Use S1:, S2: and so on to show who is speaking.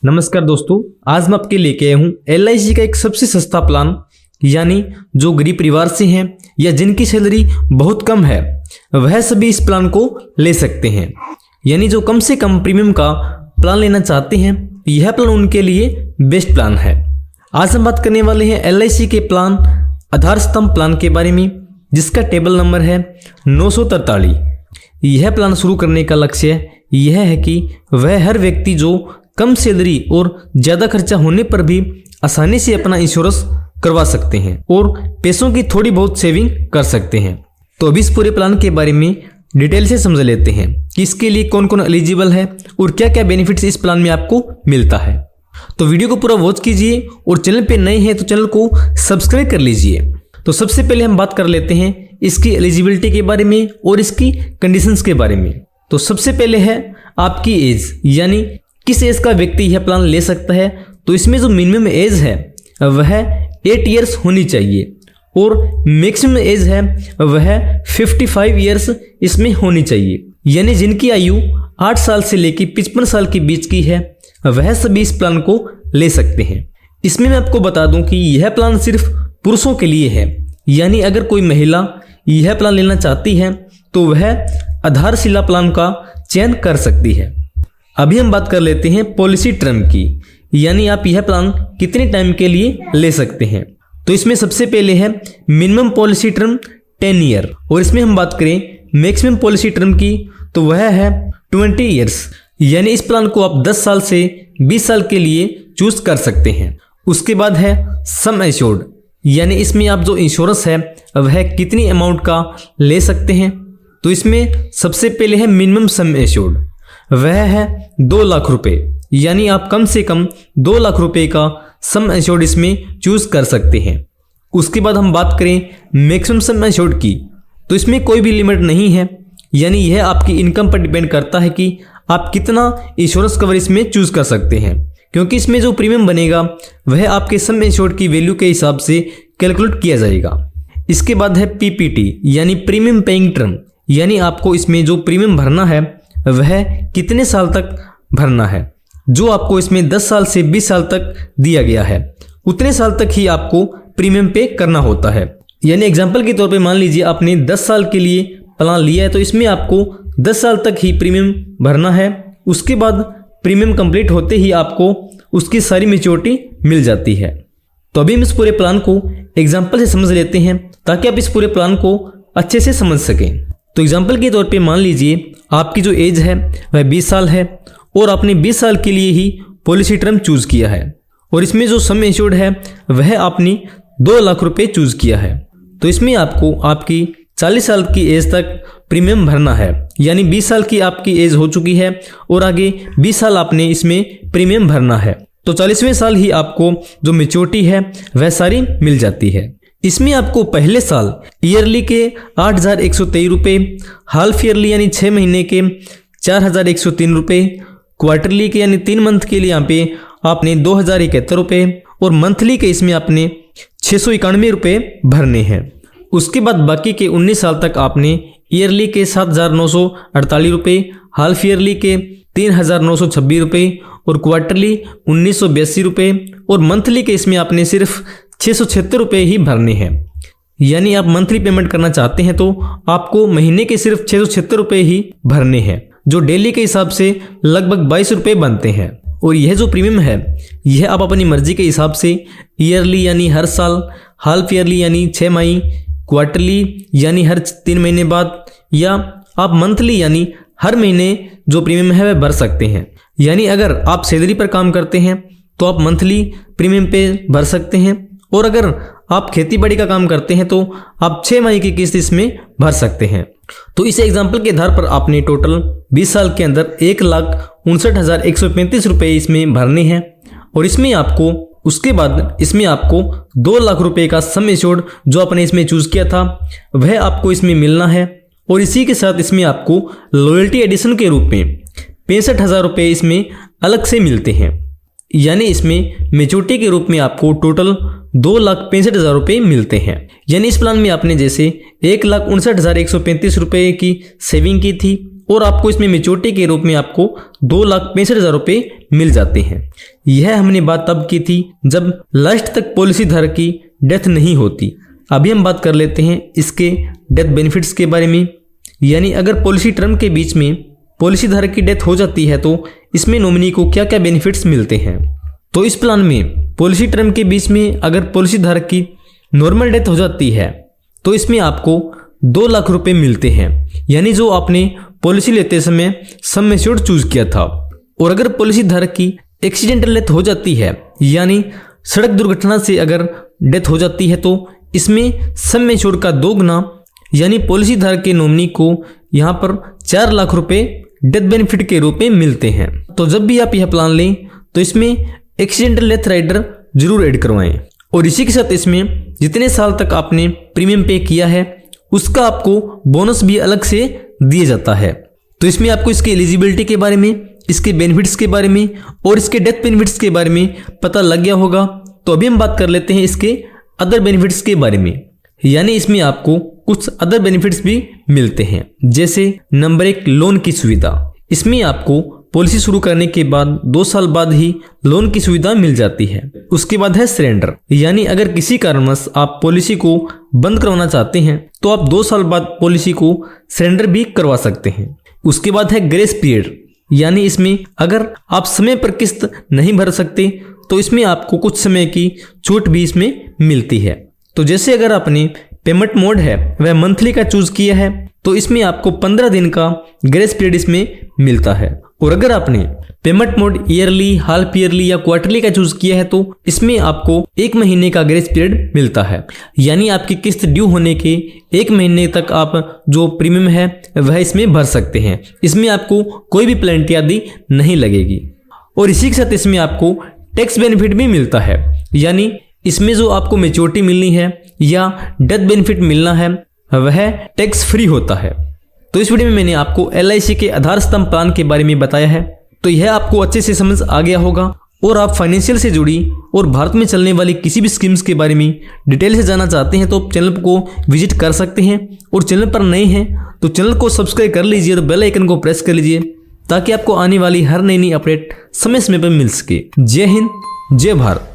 S1: नमस्कार दोस्तों, आज मैं आपके लेके आया हूँ LIC का एक सबसे सस्ता प्लान। यानी जो गरीब परिवार से हैं या जिनकी सैलरी बहुत कम है वह सभी इस प्लान को ले सकते हैं। यानी जो कम से कम प्रीमियम का प्लान लेना चाहते हैं यह प्लान उनके लिए बेस्ट प्लान है। आज हम बात करने वाले हैं LIC के प्लान आधार स्तंभ प्लान के बारे में, जिसका टेबल नंबर है 943। यह प्लान शुरू करने का लक्ष्य यह है कि वह हर व्यक्ति जो कम सैलरी और ज़्यादा खर्चा होने पर भी आसानी से अपना इंश्योरेंस करवा सकते हैं और पैसों की थोड़ी बहुत सेविंग कर सकते हैं। तो अभी इस पूरे प्लान के बारे में डिटेल से समझ लेते हैं कि इसके लिए कौन कौन एलिजिबल है और क्या क्या बेनिफिट्स इस प्लान में आपको मिलता है। तो वीडियो को पूरा वॉच कीजिए और चैनल पे नए हैं तो चैनल को सब्सक्राइब कर लीजिए। तो सबसे पहले हम बात कर लेते हैं इसकी एलिजिबिलिटी के बारे में और इसकी कंडीशंस के बारे में। तो सबसे पहले है आपकी एज, यानी किस एज का व्यक्ति यह प्लान ले सकता है। तो इसमें जो मिनिमम एज है वह 8 इयर्स होनी चाहिए और मैक्सिमम एज है वह 55 इयर्स इसमें होनी चाहिए। यानी जिनकी आयु 8 साल से लेकर 55 साल के बीच की है वह सभी इस प्लान को ले सकते हैं। इसमें मैं आपको बता दूं कि यह प्लान सिर्फ पुरुषों के लिए है। यानी अगर कोई महिला यह प्लान लेना चाहती है तो वह आधारशिला प्लान का चयन कर सकती है। अभी हम बात कर लेते हैं पॉलिसी टर्म की, यानी आप यह प्लान कितने टाइम के लिए ले सकते हैं। तो इसमें सबसे पहले है मिनिमम पॉलिसी टर्म 10 ईयर और इसमें हम बात करें मैक्सिमम पॉलिसी टर्म की तो वह है 20 ईयर्स। यानी इस प्लान को आप 10 साल से 20 साल के लिए चूज कर सकते हैं। उसके बाद है सम एश्योर्ड, यानी इसमें आप जो इंश्योरेंस है वह कितनी अमाउंट का ले सकते हैं। तो इसमें सबसे पहले है मिनिमम सम एश्योर्ड, वह है 2 लाख रुपए। यानी आप कम से कम 2 लाख रुपए का सम एश्योर्ड इसमें चूज कर सकते हैं। उसके बाद हम बात करें मैक्सिमम सम एश्योर्ड की, तो इसमें कोई भी लिमिट नहीं है। यानी यह आपकी इनकम पर डिपेंड करता है कि आप कितना इंश्योरेंस कवर इसमें चूज कर सकते हैं, क्योंकि इसमें जो प्रीमियम बनेगा वह आपके सम एश्योर्ड की वैल्यू के हिसाब से कैलकुलेट किया जाएगा। इसके बाद है PPT, यानी प्रीमियम पेइंग टर्म। यानी आपको इसमें जो प्रीमियम भरना है वह कितने साल तक भरना है। जो आपको इसमें 10 साल से 20 साल तक दिया गया है उतने साल तक ही आपको प्रीमियम पे करना होता है। यानी एग्जांपल के तौर पे मान लीजिए आपने 10 साल के लिए प्लान लिया है तो इसमें आपको 10 साल तक ही प्रीमियम भरना है। उसके बाद प्रीमियम कंप्लीट होते ही आपको उसकी सारी मैच्योरिटी मिल जाती है। तो अभी हम इस पूरे प्लान को एग्जाम्पल से समझ लेते हैं ताकि आप इस पूरे प्लान को अच्छे से समझ सकें। तो एग्जाम्पल के तौर पे मान लीजिए आपकी जो एज है वह 20 साल है और आपने 20 साल के लिए ही पॉलिसी टर्म चूज किया है और इसमें जो सम एश्योर्ड है वह आपने 2 लाख रुपए चूज किया है। तो इसमें आपको आपकी 40 साल की एज तक प्रीमियम भरना है। यानी 20 साल की आपकी एज हो चुकी है और आगे 20 साल आपने इसमें प्रीमियम भरना है। तो 40वें साल ही आपको जो मैच्योरिटी है वह सारी मिल जाती है। इसमें आपको पहले साल ईयरली के 8,123 रुपये, हाफ ईयरली यानी 6 महीने के 4,103 रुपये, क्वार्टरली के यानी 3 मंथ के लिए यहाँ पे आपने 2,071 रुपये और मंथली के इसमें आपने 691 रुपये भरने हैं। उसके बाद बाकी के 19 साल तक आपने ईयरली के 7,948 रुपये, हाफ ईयरली के 3,926 रुपये और क्वार्टरली 1,982 रुपये और मंथली के इसमें आपने सिर्फ 676 रुपये ही भरने हैं। यानी आप मंथली पेमेंट करना चाहते हैं तो आपको महीने के सिर्फ 676 रुपये ही भरने हैं, जो डेली के हिसाब से लगभग 22 रुपये बनते हैं। और यह जो प्रीमियम है यह आप अपनी मर्जी के हिसाब से ईयरली यानी हर साल, हाफ ईयरली यानी 6 माही, क्वार्टरली यानी हर 3 महीने बाद, या आप मंथली यानी हर महीने जो प्रीमियम है वह भर सकते हैं। यानी अगर आप सैलरी पर काम करते हैं तो आप मंथली प्रीमियम पे भर सकते हैं और अगर आप खेती बाड़ी का काम करते हैं तो आप 6 माह की किस्त इसमें भर सकते हैं। तो इस एग्जाम्पल के आधार पर आपने टोटल 20 साल के अंदर 1,59,135 रुपये इसमें भरने हैं और इसमें आपको उसके बाद इसमें आपको 2 लाख रुपए का सम एश्योर्ड जो आपने इसमें चूज किया था वह आपको इसमें मिलना है। और इसी के साथ इसमें आपको लॉयल्टी एडिशन के रूप में 65,000 रुपये इसमें अलग से मिलते हैं। यानी इसमें मैच्योरिटी के रूप में आपको टोटल 2,65,000 रुपये मिलते हैं। यानी इस प्लान में आपने जैसे 1,59,135 रुपये की सेविंग की थी और आपको इसमें मेच्योरिटी के रूप में आपको 2,65,000 रुपये मिल जाते हैं। यह हमने बात तब की थी जब लास्ट तक पॉलिसी धारक की डेथ नहीं होती। अभी हम बात कर लेते हैं इसके डेथ बेनिफिट्स के बारे में। यानी अगर पॉलिसी टर्म के बीच में पॉलिसी धारक की डेथ हो जाती है तो इसमें नॉमिनी को क्या क्या बेनिफिट्स मिलते हैं। तो इस प्लान में पॉलिसी टर्म के बीच में अगर पॉलिसी धारक की नॉर्मल डेथ हो जाती है तो इसमें आपको 2 लाख रुपए मिलते हैं, यानी जो आपने पॉलिसी लेते समय सम एश्योर्ड चूज किया था। और अगर पॉलिसी धारक की एक्सीडेंटल डेथ हो जाती है, यानी सड़क दुर्घटना से अगर डेथ हो जाती है, तो इसमें सम एश्योर्ड का 2 गुना, यानी पॉलिसी धारक के नॉमिनी को यहाँ पर 4 लाख रुपए डेथ बेनिफिट के रूप में मिलते हैं। तो जब भी आप यह प्लान लें तो इसमें एक्सीडेंटल डेथ राइडर जरूर ऐड करवाएं। और इसी के साथ इसमें जितने साल तक आपने प्रीमियम पे किया है उसका आपको बोनस भी अलग से दिया जाता है। तो इसमें आपको इसकी एलिजिबिलिटी के बारे में, इसके बेनिफिट्स के बारे में और इसके डेथ बेनिफिट्स के बारे में पता लग गया होगा। तो अभी हम बात कर लेते हैं इसके अदर बेनिफिट्स के बारे में। यानी इसमें आपको कुछ अदर बेनिफिट्स भी मिलते हैं, जैसे नंबर 1 लोन की सुविधा। इसमें आपको पॉलिसी शुरू करने के बाद 2 साल बाद ही लोन की सुविधा मिल जाती है। उसके बाद है सरेंडर, यानी अगर किसी कारणवश आप पॉलिसी को बंद करवाना चाहते हैं तो आप 2 साल बाद पॉलिसी को सरेंडर भी करवा सकते हैं। उसके बाद है ग्रेस पीरियड, यानी इसमें अगर आप समय पर किस्त नहीं भर सकते तो इसमें आपको कुछ समय की छूट भी इसमें मिलती है। तो जैसे अगर आपने पेमेंट मोड है वह मंथली का चूज किया है तो इसमें आपको 15 दिन का ग्रेस पीरियड इसमें मिलता है। और अगर आपने payment mode yearly, half yearly या क्वार्टरली का चूज किया है तो इसमें आपको 1 महीने का ग्रेस पीरियड मिलता है, यानी आपकी किस्त ड्यू होने के 1 महीने तक आप जो प्रीमियम है वह इसमें भर सकते हैं। इसमें आपको कोई भी पेनल्टी आदि नहीं लगेगी। और इसी के साथ इसमें आपको टैक्स बेनिफिट भी मिलता है, यानी इसमें जो आपको मेच्योरिटी मिलनी है या डेथ बेनिफिट मिलना है वह टैक्स फ्री होता है। तो इस वीडियो में मैंने आपको LIC के आधार स्तंभ प्लान के बारे में बताया है। तो यह आपको अच्छे से समझ आ गया होगा और आप फाइनेंशियल से जुड़ी और भारत में चलने वाली किसी भी स्कीम्स के बारे में डिटेल से जानना चाहते हैं तो चैनल को विजिट कर सकते हैं। और चैनल पर नए हैं तो चैनल को सब्सक्राइब कर लीजिए और बेल आइकन को प्रेस कर लीजिए ताकि आपको आने वाली हर नई अपडेट समय समय पर मिल सके। जय हिंद, जय भारत।